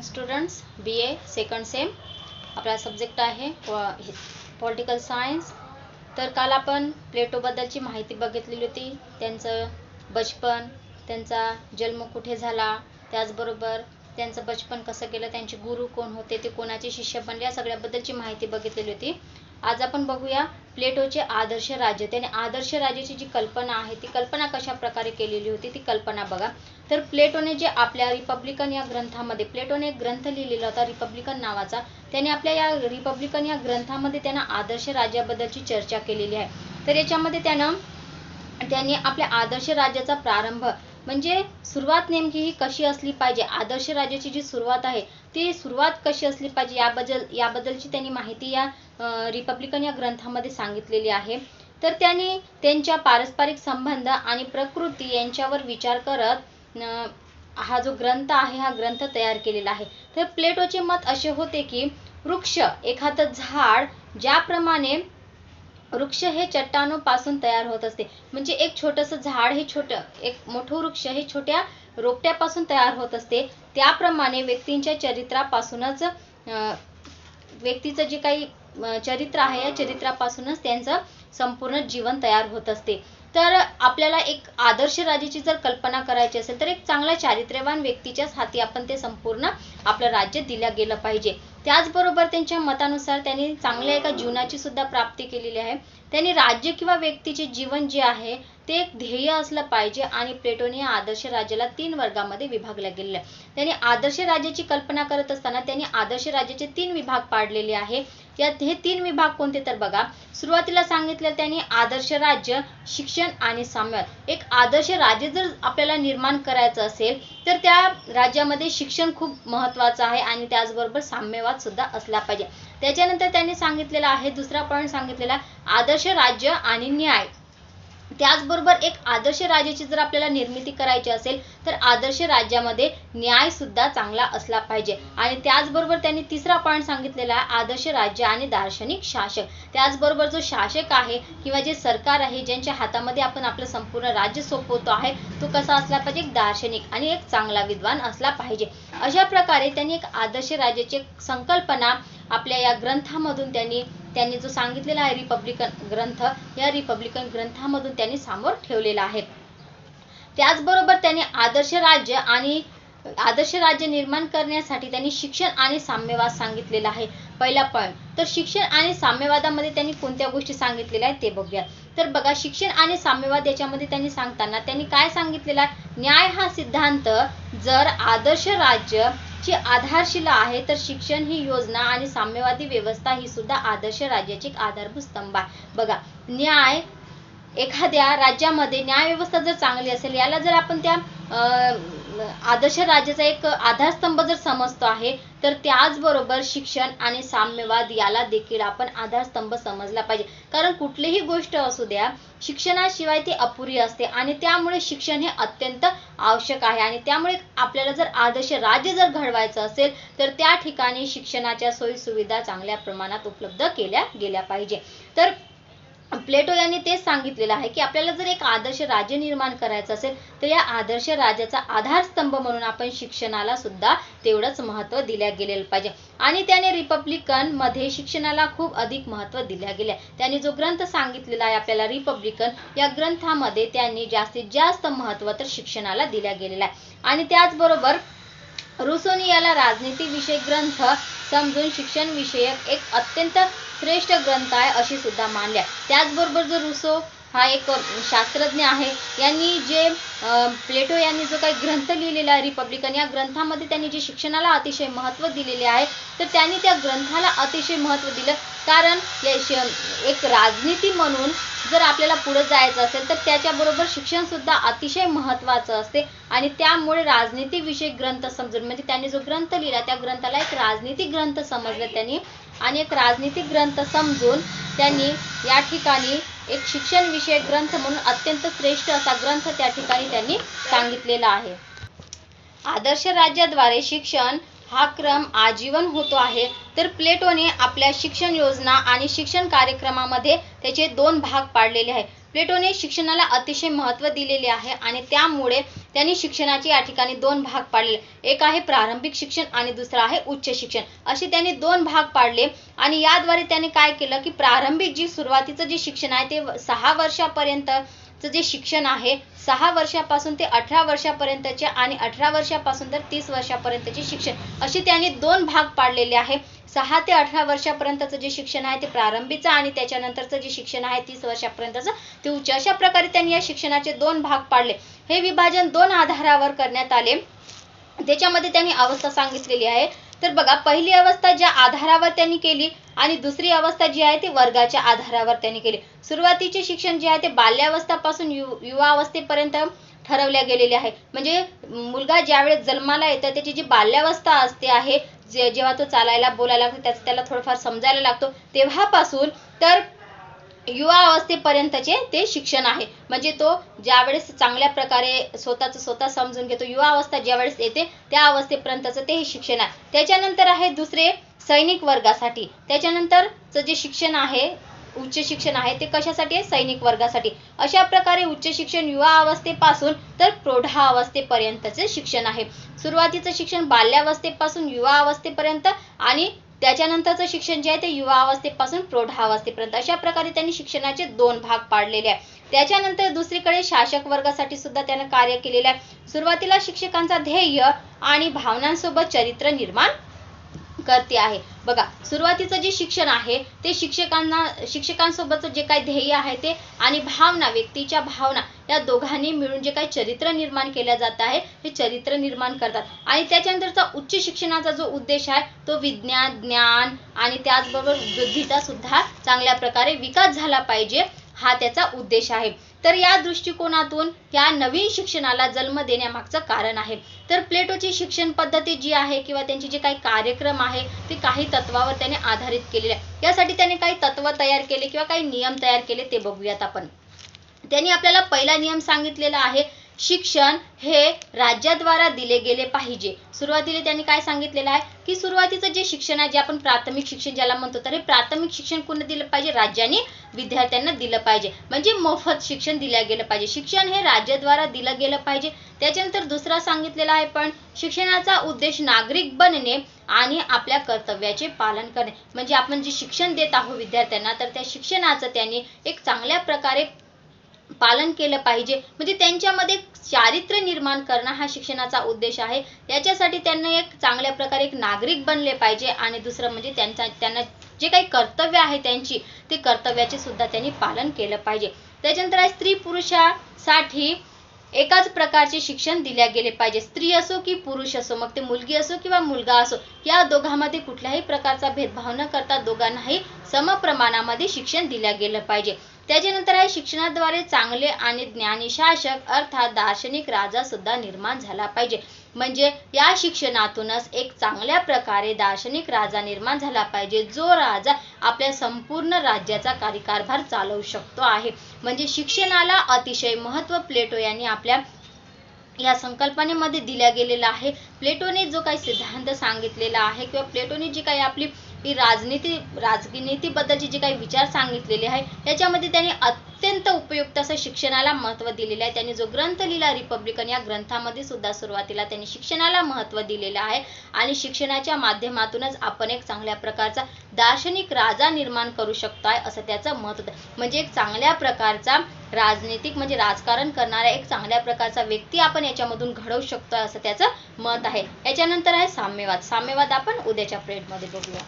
Students, BA second same आपला subject आहे political science. तर काल आपण प्लेटोबद्दलची माहिती बघितलेली होती, त्यांचं बचपन, त्यांचा जन्म कुठे झाला, त्याचबरोबर त्यांचं बचपन कसं गेलं, त्यांचे गुरु कोण होते, ते कोणाचे शिष्य बनले, या सगळ्याबद्दलची माहिती बघितलेली होती। आज आपण बघूया प्लेटोचे आदर्श राज्य। त्याने आदर्श राज्याची जी कल्पना आहे ती कल्पना कशा प्रकारे केलेली होती ती कल्पना बघा। तर प्लेटोने जे आपल्या रिपब्लिकन या ग्रंथामध्ये, प्लेटोने एक ग्रंथ लिहिलेला होता रिपब्लिकन नावाचा, त्याने आपल्या या रिपब्लिकन या ग्रंथामध्ये त्यांना आदर्श राज्याबद्दलची चर्चा केलेली आहे। तर याच्यामध्ये त्यांनी आपल्या आदर्श राज्याचा प्रारंभ म्हणजे सुरुवात नेमकी ही कशी असली पाहिजे, आदर्श राज्याची जी सुरुवात आहे ती सुरुवात कशी असली पाहिजे याबद्दलची त्यांनी माहिती या रिपब्लिकन या ग्रंथामध्ये सांगितलेली आहे। तर त्यांनी त्यांच्या पारस्परिक संबंध आणि प्रकृती यांच्यावर विचार करत हा जो ग्रंथ आहे हा ग्रंथ तयार केलेला आहे। तर प्लेटोचे मत असे होते की वृक्ष, एखादं झाड, ज्याप्रमाणे वृक्ष हे चट्टानोपासून तयार होत असते, म्हणजे एक छोटंसं झाड हे एक मोठं वृक्ष हे छोट्या रोपट्यापासून तयार होत असते, त्याप्रमाणे व्यक्तींच्या चरित्रापासूनच व्यक्तीचं जे काही चरित्र आहे या चरित्रापासूनच त्यांचं संपूर्ण जीवन तयार होत असते। तर आपल्याला एक आदर्श राज्याची जर कल्पना करायची असेल तर एक चांगल्या चारित्र्यवान व्यक्तीच्याच हाती आपण ते संपूर्ण आपलं राज्य दिल्या गेलं पाहिजे। त्याचबरोबर त्यांच्या मतानुसार त्यांनी चांगल्या एका जीवनाची सुद्धा प्राप्ती केलेली आहे। त्यांनी राज्य किंवा व्यक्तीचे जीवन जे आहे ते एक ध्येय असलं पाहिजे आणि प्लेटोने या आदर्श राज्याला 3 वर्गामध्ये विभागल्या गेलेले आहे। त्यांनी आदर्श राज्याची कल्पना करत असताना त्यांनी आदर्श राज्याचे 3 विभाग पाडलेले आहे। यात हे 3 विभाग कोणते तर बघा, सुरुवातीला सांगितलं त्यांनी आदर्श राज्य, शिक्षण आणि साम्यवाद। एक आदर्श राज्य जर आपल्याला निर्माण करायचं असेल तर त्या राज्यामध्ये शिक्षण खूप महत्त्वाचं आहे आणि त्याचबरोबर साम्यवाद सुद्धा असला पाहिजे। त्याच्यानंतर त्यांनी सांगितलेला आहे, दुसरा पॉइंट सांगितलेला आदर्श राज्य आणि न्याय। त्याचबरोबर एक आदर्श राज्याची जर आपल्याला निर्मिती करायची असेल तर आदर्श राज्यामध्ये न्याय सुद्धा चांगला असला पाहिजे। आणि त्याचबरोबर त्यांनी तिसरा पॉइंट सांगितलेला आहे आदर्श राज्य आणि दार्शनिक शासक। त्याचबरोबर जो शासक आहे किंवा जे सरकार आहे ज्यांच्या हातामध्ये आपण आपलं संपूर्ण राज्य सोपवतो आहे तो कसा असला पाहिजे, एक दार्शनिक आणि एक चांगला विद्वान असला पाहिजे। अशा प्रकारे त्यांनी एक आदर्श राज्याची संकल्पना आपल्या या ग्रंथामधून त्यांनी जो सांगितलेला आहे रिपब्लिकन ग्रंथ, या रिपब्लिकन ग्रंथामधून त्यांनी समोर ठेवलेला आहे। त्याचबरोबर त्यांनी आदर्श राज्य निर्माण करण्यासाठी त्यांनी शिक्षण आणि साम्यवाद सांगितलेला आहे। पहिला पॉइंट, तर शिक्षण आणि साम्यवादामध्ये त्यांनी कोणत्या गोष्टी सांगितलेल्या आहेत ते बघूया। तर बघा, शिक्षण आणि साम्यवाद याच्यामध्ये त्यांनी सांगताना त्यांनी काय सांगितलेलं आहे, न्याय हा सिद्धांत जर आदर्श राज्य ची आधारशिला आहे तर शिक्षण ही योजना आणि साम्यवादी व्यवस्था ही सुद्धा आदर्श राज्याची एक आधारभूत स्तंभ आहे। बघा, न्याय, एखाद्या राज्यामध्ये न्याय व्यवस्था जर चांगली असेल, याला जर आपण त्या आदर्श राज्याचा एक आधारस्तंभ जर समजतो आहे तर त्याचबरोबर शिक्षण आणि साम्यवाद याला देखील आपण आधारस्तंभ समजला पाहिजे। कारण कुठलीही गोष्ट असू द्या, शिक्षणाशिवाय ती अपुरी असते आणि त्यामुळे शिक्षण हे अत्यंत आवश्यक आहे। आणि त्यामुळे आपल्याला जर आदर्श राज्य जर घडवायचं असेल तर त्या ठिकाणी शिक्षणाच्या सोयी सुविधा चांगल्या प्रमाणात उपलब्ध केल्या गेल्या पाहिजे। तर प्लेटो यांनी तेच सांगितलेलं आहे की आपल्याला जर एक आदर्श राज्य निर्माण करायचं असेल तर या आदर्श राज्याचा आधारस्तंभ म्हणून आपण शिक्षणाला सुद्धा तेवढंच महत्त्व दिल्या गेलेलं पाहिजे। आणि त्याने रिपब्लिकन मध्ये शिक्षणाला खूप अधिक महत्त्व दिल्या गेले। त्यांनी जो ग्रंथ सांगितलेला आहे आपल्याला रिपब्लिकन, या ग्रंथामध्ये त्यांनी जास्तीत जास्त महत्त्व तर शिक्षणाला दिल्या गेलेला आहे। आणि त्याचबरोबर रुसोनी याला राजनीती विषयक ग्रंथ समजून शिक्षण विषयक एक अत्यंत श्रेष्ठ ग्रंथ आहे अशी सुद्धा मानल्या। त्याचबरोबर जो रुसो हा एक शास्त्रज्ञ आहे, यांनी जे प्लेटो यांनी जो काही ग्रंथ लिहिलेला आहे रिपब्लिकन, या ग्रंथामध्ये त्यांनी जे शिक्षणाला अतिशय महत्त्व दिलेले आहे तर त्यांनी त्या ग्रंथाला अतिशय महत्त्व दिलं। कारण एक राजनीती म्हणून जर आपल्याला पुढे जायचं असेल तर त्याच्याबरोबर शिक्षण सुद्धा अतिशय महत्त्वाचं असते आणि त्यामुळे राजनीती विषयक ग्रंथ समजून, म्हणजे त्यांनी जो ग्रंथ लिहिला त्या ग्रंथाला एक राजनीतिक ग्रंथ समजलं त्यांनी आणि एक राजनीतिक ग्रंथ समजून त्यांनी या ठिकाणी एक शिक्षण विषयक ग्रंथ म्हणून अत्यंत श्रेष्ठ असा ग्रंथ त्या ठिकाणी त्यांनी सांगितलेला आहे। आदर्श राज्याद्वारे शिक्षण हा क्रम आजीवन होतो आहे। तर प्लेटोने आपल्या शिक्षण योजना आणि शिक्षण कार्यक्रमामध्ये त्याचे 2 भाग पाडलेले आहेत। प्लेटोने शिक्षणाला अतिशय महत्त्व दिलेले आहे आणि त्यामुळे त्यांनी शिक्षणाचे या ठिकाणी दोन भाग पाडले. एक आहे प्रारंभिक शिक्षण आणि दुसरा आहे उच्च शिक्षण, असे त्यांनी दोन भाग पाडले. आणि याद्वारे त्यांनी काय केलं की प्रारंभिक जी सुरुवातीचं जे शिक्षण आहे ते 6 वर्षापर्यंतचं जे शिक्षण आहे, 6 वर्षापासून ते 18 वर्षापर्यंतचे आणि 18 वर्षापासून तर 30 वर्षापर्यंतचे शिक्षण, असे त्यांनी दोन भाग पाडलेले आहे. 6 ते 18 वर्षापर्यंतचं जे शिक्षण आहे ते प्रारंभीचं आणि त्याच्यानंतरचं जे शिक्षण आहे 30 वर्षापर्यंतचं ते उच्च. अशा प्रकारे त्यांनी या शिक्षणाचे दोन भाग पाडले. हे विभाजन दोन आधारावर करण्यात आले. त्याच्यामध्ये त्यांनी अवस्था सांगितलेली आहे. तर बघा, पहिली अवस्था ज्या आधारावर त्यांनी केली आणि दुसरी अवस्था जी आहे ती वर्गाच्या आधारावर त्यांनी केली. सुरुवातीचे शिक्षण जे आहे ते बाल्यावस्थापासून युवावस्थेपर्यंत ठरवल्या गेलेले आहे. म्हणजे मुलगा ज्यावेळेस जन्माला येतो त्याची जी बाल्यावस्था असते आहे, जेव्हा तो चालायला बोलायला लागतो, त्याला थोडंफार समजायला लागतो, तेव्हापासून तर युवा अवस्थेपर्यंतचे ते शिक्षण आहे. म्हणजे तो ज्यावेळेस चांगल्या प्रकारे स्वतः समजून घेतो, युवा अवस्था ज्यावेळेस येते त्या अवस्थेपर्यंतचं ते हे शिक्षण आहे. त्याच्यानंतर आहे दुसरे सैनिक वर्गासाठी. त्याच्यानंतरचं जे शिक्षण आहे उच्च शिक्षण आहे ते कशासाठी आहे? सैनिक वर्गासाठी. अशा प्रकारे उच्च शिक्षण युवा अवस्थेपासून तर प्रौढावस्थेपर्यंतचे शिक्षण आहे. सुरुवातीचं शिक्षण बाल्यावस्थेपासून युवा अवस्थेपर्यंत आणि त्याच्यानंतरचं शिक्षण जे आहे ते युवा अवस्थेपासून प्रौढावस्थेपर्यंत. अशा प्रकारे त्यांनी शिक्षणाचे दोन भाग पाडलेले आहे. त्याच्यानंतर दुसरीकडे शासक वर्गासाठी सुद्धा त्यानं कार्य केलेलं आहे. सुरुवातीला शिक्षकांचा ध्येय आणि भावनांसोबत चरित्र निर्माण करते आहे. बघा, सुरुवातीचं जे शिक्षण आहे ते शिक्षकांसोबतचं जे काही ध्येय आहे ते आणि भावना, व्यक्तीच्या भावना या दोघांनी मिळून जे काही चरित्र निर्माण केलं जात आहे हे चरित्र निर्माण करतात. आणि त्याच्यानंतरचा उच्च शिक्षणाचा जो उद्देश आहे तो विज्ञान, ज्ञान आणि त्याचबरोबर बुद्धीचा सुद्धा चांगल्या प्रकारे विकास झाला पाहिजे, हा त्याचा उद्देश आहे. तर या दृष्टिकोनातून या नवीन शिक्षणाला जन्म देण्यामागचं कारण आहे. तर प्लेटोची शिक्षण पद्धती जी आहे किंवा त्यांचे जे काही कार्यक्रम आहे ते काही तत्वावर त्याने आधारित केलेले आहे. यासाठी त्याने काही तत्व तयार केले किंवा काही नियम तयार केले ते बघूयात आपण. त्यांनी आपल्याला पहिला नियम सांगितलेला आहे, शिक्षण हे राज्याद्वारा दिले गेले पाहिजे. सुरुवातीला त्यांनी काय सांगितलेलं आहे की सुरुवातीचं जे शिक्षण आहे, जे आपण प्राथमिक शिक्षण ज्याला म्हणतो, तर हे प्राथमिक शिक्षण कोणी दिलं पाहिजे? राज्याने विद्यार्थ्यांना दिलं पाहिजे. म्हणजे मोफत शिक्षण दिलं गेलं पाहिजे. शिक्षण हे राज्याद्वारा दिलं गेलं पाहिजे. त्याच्यानंतर दुसरा सांगितलेला आहे, पण शिक्षणाचा उद्देश नागरिक बनणे आणि आपल्या कर्तव्याचे पालन करणे. म्हणजे आपण जे शिक्षण देत आहोत विद्यार्थ्यांना, तर त्या शिक्षणाचं त्यांनी एक चांगल्या प्रकारे पालन केलं पाहिजे. म्हणजे त्यांच्यामध्ये चारित्र्य निर्माण करणं हा शिक्षणाचा उद्देश आहे. याच्यासाठी त्यांना एक चांगल्या प्रकारे एक नागरिक बनले पाहिजे. आणि दुसरं म्हणजे त्यांना जे काही कर्तव्य आहे त्यांची, ते कर्तव्याचे सुद्धा त्यांनी पालन केलं पाहिजे. त्याच्यानंतर आहे स्त्री पुरुषासाठी एकाच प्रकारचे शिक्षण दिले गेले पाहिजे. स्त्री असो की पुरुष असो, मग ते मुलगी असो किंवा मुलगा असो, या दोघांमध्ये कुठल्याही प्रकारचा भेदभाव न करता दोघांनाही समप्रमाणामध्ये शिक्षण दिले गेलं पाहिजे. त्याच्यानंतर आहे शिक्षणाद्वारे चांगले आणि ज्ञानी शासक अर्थात दार्शनिक राजा सुद्धा निर्माण झाला पाहिजे. म्हणजे या शिक्षणातूनच एक चांगल्या प्रकारे दार्शनिक राजा निर्माण झाला पाहिजे, जो राजा आपल्या संपूर्ण राज्याचा कार्यकारभार चालवू शकतो आहे. म्हणजे शिक्षणाला अतिशय महत्त्व प्लेटो यांनी आपल्या या संकल्पनेमध्ये दिल्या गेलेला आहे. प्लेटोने जो काही सिद्धांत सांगितलेला आहे किंवा प्लेटोने जी काही आपली राजनीतीबद्दलचे जे काही विचार सांगितलेले आहे, याच्यामध्ये त्यांनी अत्यंत उपयुक्त असं शिक्षणाला महत्त्व दिलेलं आहे. त्यांनी जो ग्रंथ लिहिला रिपब्लिकन, या ग्रंथामध्ये सुद्धा सुरुवातीला त्यांनी शिक्षणाला महत्त्व दिलेलं आहे. आणि शिक्षणाच्या माध्यमातूनच आपण एक चांगल्या प्रकारचा दार्शनिक राजा निर्माण करू शकतो आहे, असं त्याचं मत होतं. म्हणजे एक चांगल्या प्रकारचा राजनीतिक म्हणजे राजकारण करणारा एक चांगल्या प्रकारचा व्यक्ती आपण याच्यामधून घडवू शकतो, असं त्याचं मत आहे. याच्यानंतर आहे साम्यवाद. साम्यवाद आपण उद्याच्या पिरियडमध्ये बघूया.